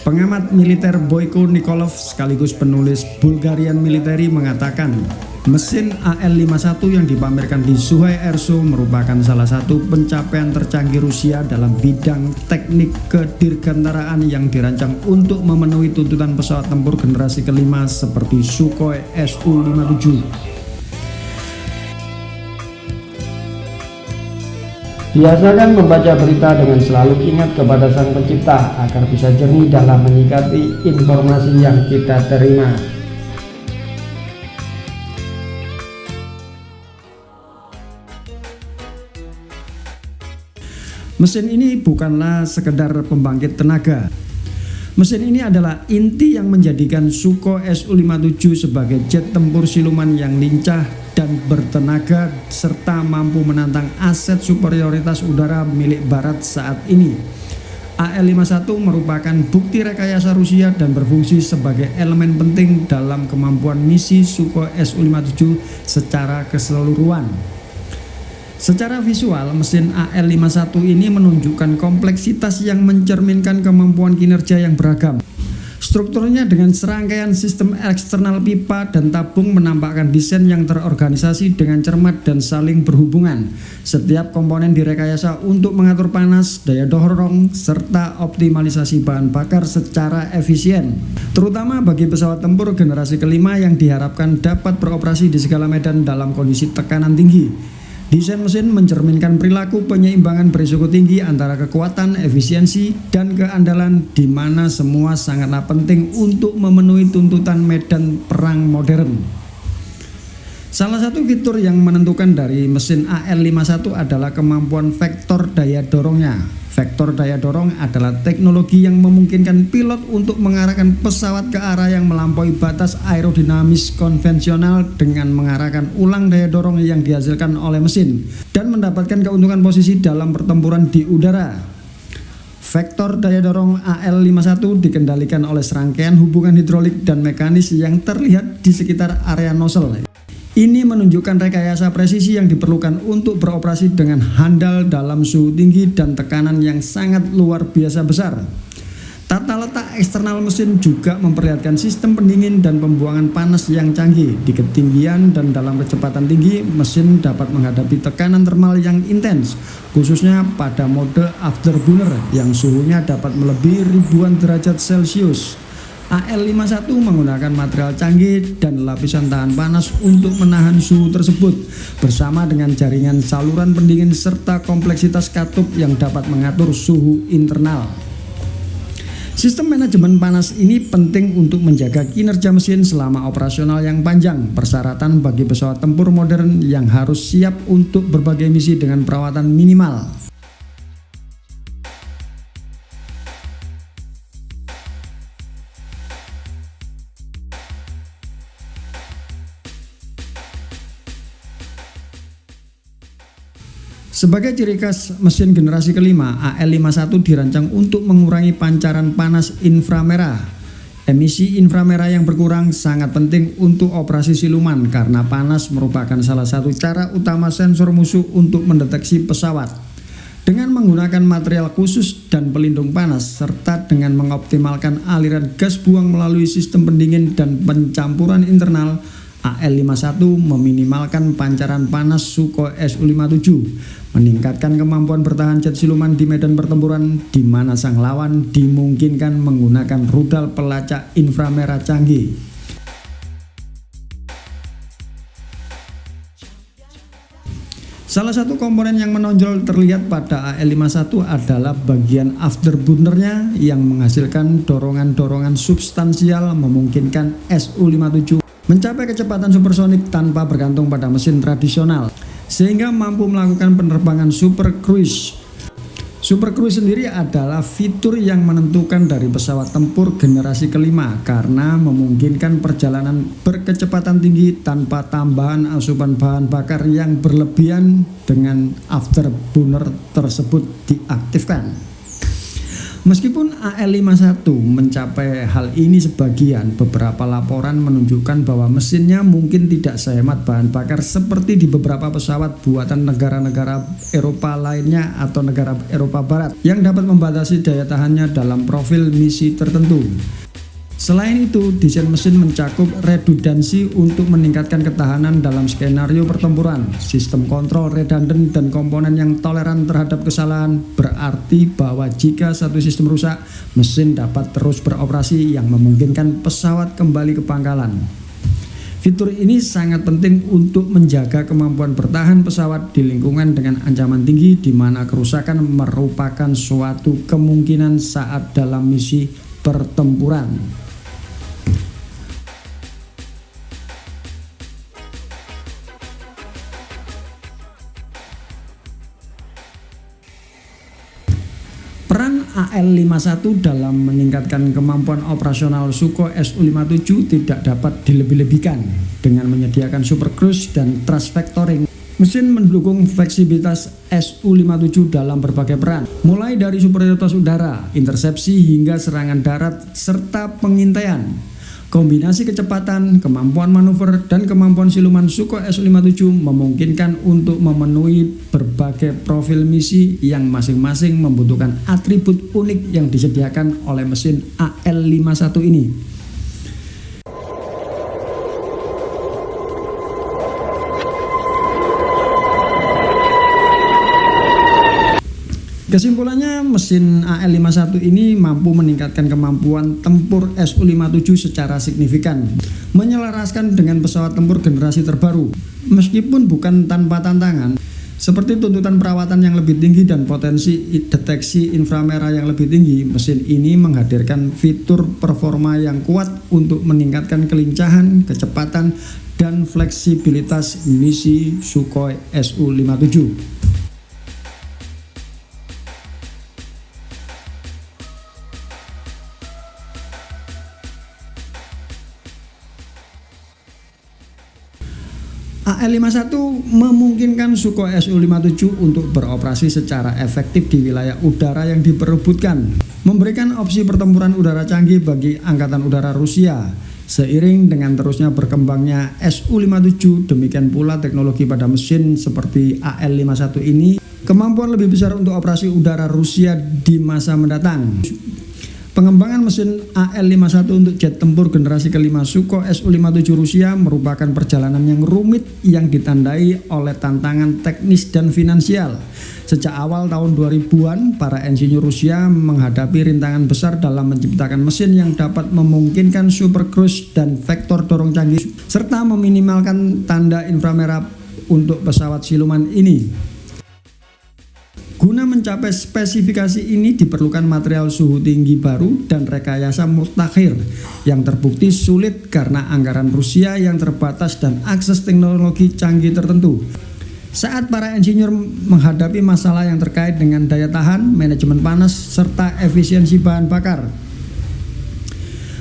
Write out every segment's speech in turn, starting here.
Pengamat militer Boyko Nikolov sekaligus penulis Bulgarian Military mengatakan, mesin AL-51 yang dipamerkan di Suhai Airshow merupakan salah satu pencapaian tercanggih Rusia dalam bidang teknik kedirgantaraan yang dirancang untuk memenuhi tuntutan pesawat tempur generasi kelima seperti Sukhoi Su-57. Biasakan membaca berita dengan selalu ingat kepada Sang Pencipta agar bisa jernih dalam menyikapi informasi yang kita terima. Mesin ini bukanlah sekedar pembangkit tenaga. Mesin ini adalah inti yang menjadikan Sukhoi Su-57 sebagai jet tempur siluman yang lincah dan bertenaga serta mampu menantang aset superioritas udara milik Barat saat ini. AL-51 merupakan bukti rekayasa Rusia dan berfungsi sebagai elemen penting dalam kemampuan misi Sukhoi Su-57 secara keseluruhan. Secara visual, mesin AL-51 ini menunjukkan kompleksitas yang mencerminkan kemampuan kinerja yang beragam. Strukturnya dengan serangkaian sistem eksternal pipa dan tabung menampakkan desain yang terorganisasi dengan cermat dan saling berhubungan. Setiap komponen direkayasa untuk mengatur panas, daya dorong, serta optimalisasi bahan bakar secara efisien. Terutama bagi pesawat tempur generasi kelima yang diharapkan dapat beroperasi di segala medan dalam kondisi tekanan tinggi. Desain mesin mencerminkan perilaku penyeimbangan berisiko tinggi antara kekuatan, efisiensi, dan keandalan di mana semua sangatlah penting untuk memenuhi tuntutan medan perang modern. Salah satu fitur yang menentukan dari mesin AL-51 adalah kemampuan vektor daya dorongnya. Vektor daya dorong adalah teknologi yang memungkinkan pilot untuk mengarahkan pesawat ke arah yang melampaui batas aerodinamis konvensional dengan mengarahkan ulang daya dorong yang dihasilkan oleh mesin dan mendapatkan keuntungan posisi dalam pertempuran di udara. Vektor daya dorong AL-51 dikendalikan oleh serangkaian hubungan hidrolik dan mekanis yang terlihat di sekitar area nozzle. Ini menunjukkan rekayasa presisi yang diperlukan untuk beroperasi dengan handal dalam suhu tinggi dan tekanan yang sangat luar biasa besar. Tata letak eksternal mesin juga memperlihatkan sistem pendingin dan pembuangan panas yang canggih. Di ketinggian dan dalam kecepatan tinggi, mesin dapat menghadapi tekanan termal yang intens, khususnya pada mode afterburner yang suhunya dapat melebihi ribuan derajat Celcius. AL-51 menggunakan material canggih dan lapisan tahan panas untuk menahan suhu tersebut bersama dengan jaringan saluran pendingin serta kompleksitas katup yang dapat mengatur suhu internal. Sistem manajemen panas ini penting untuk menjaga kinerja mesin selama operasional yang panjang, persyaratan bagi pesawat tempur modern yang harus siap untuk berbagai misi dengan perawatan minimal. Sebagai ciri khas mesin generasi kelima, AL-51 dirancang untuk mengurangi pancaran panas inframerah. Emisi inframerah yang berkurang sangat penting untuk operasi siluman karena panas merupakan salah satu cara utama sensor musuh untuk mendeteksi pesawat. Dengan menggunakan material khusus dan pelindung panas serta dengan mengoptimalkan aliran gas buang melalui sistem pendingin dan pencampuran internal, AL-51 meminimalkan pancaran panas Sukhoi Su-57, meningkatkan kemampuan bertahan jet siluman di medan pertempuran di mana sang lawan dimungkinkan menggunakan rudal pelacak inframerah canggih. Salah satu komponen yang menonjol terlihat pada AL-51 adalah bagian afterburnernya yang menghasilkan dorongan-dorongan substansial memungkinkan Su-57 mencapai kecepatan supersonik tanpa bergantung pada mesin tradisional, sehingga mampu melakukan penerbangan super cruise. Super cruise sendiri adalah fitur yang menentukan dari pesawat tempur generasi kelima karena memungkinkan perjalanan berkecepatan tinggi tanpa tambahan asupan bahan bakar yang berlebihan dengan afterburner tersebut diaktifkan. Meskipun AL51 mencapai hal ini sebagian, beberapa laporan menunjukkan bahwa mesinnya mungkin tidak sehemat bahan bakar seperti di beberapa pesawat buatan negara-negara Eropa lainnya atau negara Eropa Barat yang dapat membatasi daya tahannya dalam profil misi tertentu. Selain itu, desain mesin mencakup redundansi untuk meningkatkan ketahanan dalam skenario pertempuran. Sistem kontrol redundant dan komponen yang toleran terhadap kesalahan berarti bahwa jika satu sistem rusak, mesin dapat terus beroperasi yang memungkinkan pesawat kembali ke pangkalan. Fitur ini sangat penting untuk menjaga kemampuan bertahan pesawat di lingkungan dengan ancaman tinggi di mana kerusakan merupakan suatu kemungkinan saat dalam misi pertempuran. Peran AL51 dalam meningkatkan kemampuan operasional Sukhoi Su-57 tidak dapat dilebih-lebihkan dengan menyediakan super cruise dan thrust vectoring. Mesin mendukung fleksibilitas Su-57 dalam berbagai peran, mulai dari superioritas udara, intersepsi hingga serangan darat serta pengintaian. Kombinasi kecepatan, kemampuan manuver, dan kemampuan siluman Sukhoi Su-57 memungkinkan untuk memenuhi berbagai profil misi yang masing-masing membutuhkan atribut unik yang disediakan oleh mesin AL51 ini. Kesimpulannya, mesin AL51 ini mampu meningkatkan kemampuan tempur Su-57 secara signifikan, menyelaraskan dengan pesawat tempur generasi terbaru. Meskipun bukan tanpa tantangan, seperti tuntutan perawatan yang lebih tinggi dan potensi deteksi inframerah yang lebih tinggi, mesin ini menghadirkan fitur performa yang kuat untuk meningkatkan kelincahan, kecepatan, dan fleksibilitas misi Sukhoi Su-57. AL51 memungkinkan Sukhoi Su-57 untuk beroperasi secara efektif di wilayah udara yang diperebutkan, memberikan opsi pertempuran udara canggih bagi Angkatan Udara Rusia. Seiring dengan terusnya berkembangnya Su-57, demikian pula teknologi pada mesin seperti AL51 ini, kemampuan lebih besar untuk operasi udara Rusia di masa mendatang. Pengembangan mesin AL51 untuk jet tempur generasi kelima Sukhoi Su-57 Rusia merupakan perjalanan yang rumit yang ditandai oleh tantangan teknis dan finansial. Sejak awal tahun 2000-an, para insinyur Rusia menghadapi rintangan besar dalam menciptakan mesin yang dapat memungkinkan super cruise dan vektor dorong canggih, serta meminimalkan tanda inframerah untuk pesawat siluman ini. Guna mencapai spesifikasi ini diperlukan material suhu tinggi baru dan rekayasa mutakhir yang terbukti sulit karena anggaran Rusia yang terbatas dan akses teknologi canggih tertentu. Saat para insinyur menghadapi masalah yang terkait dengan daya tahan, manajemen panas, serta efisiensi bahan bakar.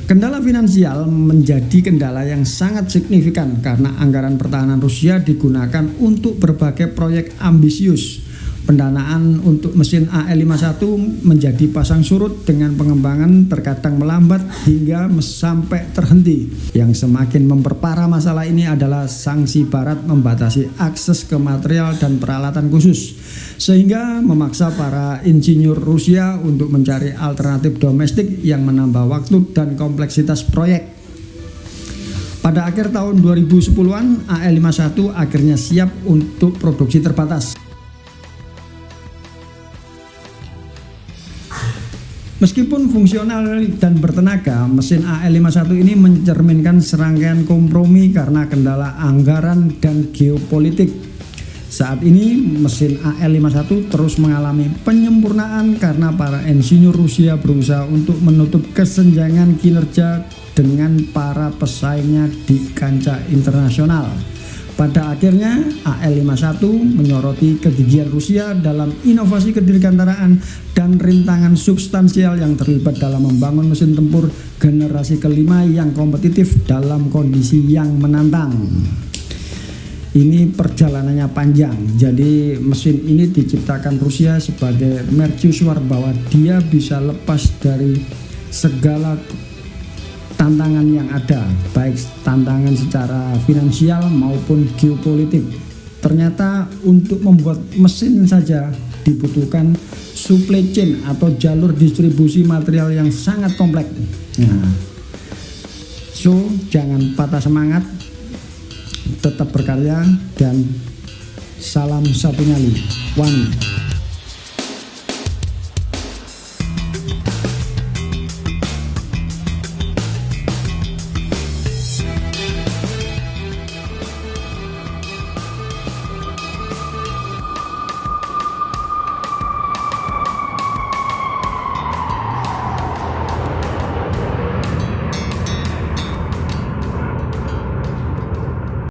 Kendala finansial menjadi kendala yang sangat signifikan karena anggaran pertahanan Rusia digunakan untuk berbagai proyek ambisius. Pendanaan untuk mesin AL51 menjadi pasang surut dengan pengembangan terkadang melambat hingga sampai terhenti. Yang semakin memperparah masalah ini adalah sanksi Barat membatasi akses ke material dan peralatan khusus, sehingga memaksa para insinyur Rusia untuk mencari alternatif domestik yang menambah waktu dan kompleksitas proyek. Pada akhir tahun 2010-an, AL51 akhirnya siap untuk produksi terbatas. Meskipun fungsional dan bertenaga, mesin AL51 ini mencerminkan serangkaian kompromi karena kendala anggaran dan geopolitik. Saat ini mesin AL51 terus mengalami penyempurnaan karena para insinyur Rusia berusaha untuk menutup kesenjangan kinerja dengan para pesaingnya di kancah internasional. Pada akhirnya, AL51 menyoroti kegigihan Rusia dalam inovasi kedirgantaraan dan rintangan substansial yang terlibat dalam membangun mesin tempur generasi kelima yang kompetitif dalam kondisi yang menantang. ini perjalanannya panjang. Jadi mesin ini diciptakan Rusia sebagai mercusuar bahwa dia bisa lepas dari segala tantangan yang ada, baik tantangan secara finansial maupun geopolitik. Ternyata untuk membuat mesin saja dibutuhkan supply chain atau jalur distribusi material yang sangat kompleks. Nah, so jangan patah semangat, tetap berkarya, dan salam satu nyali, Wani.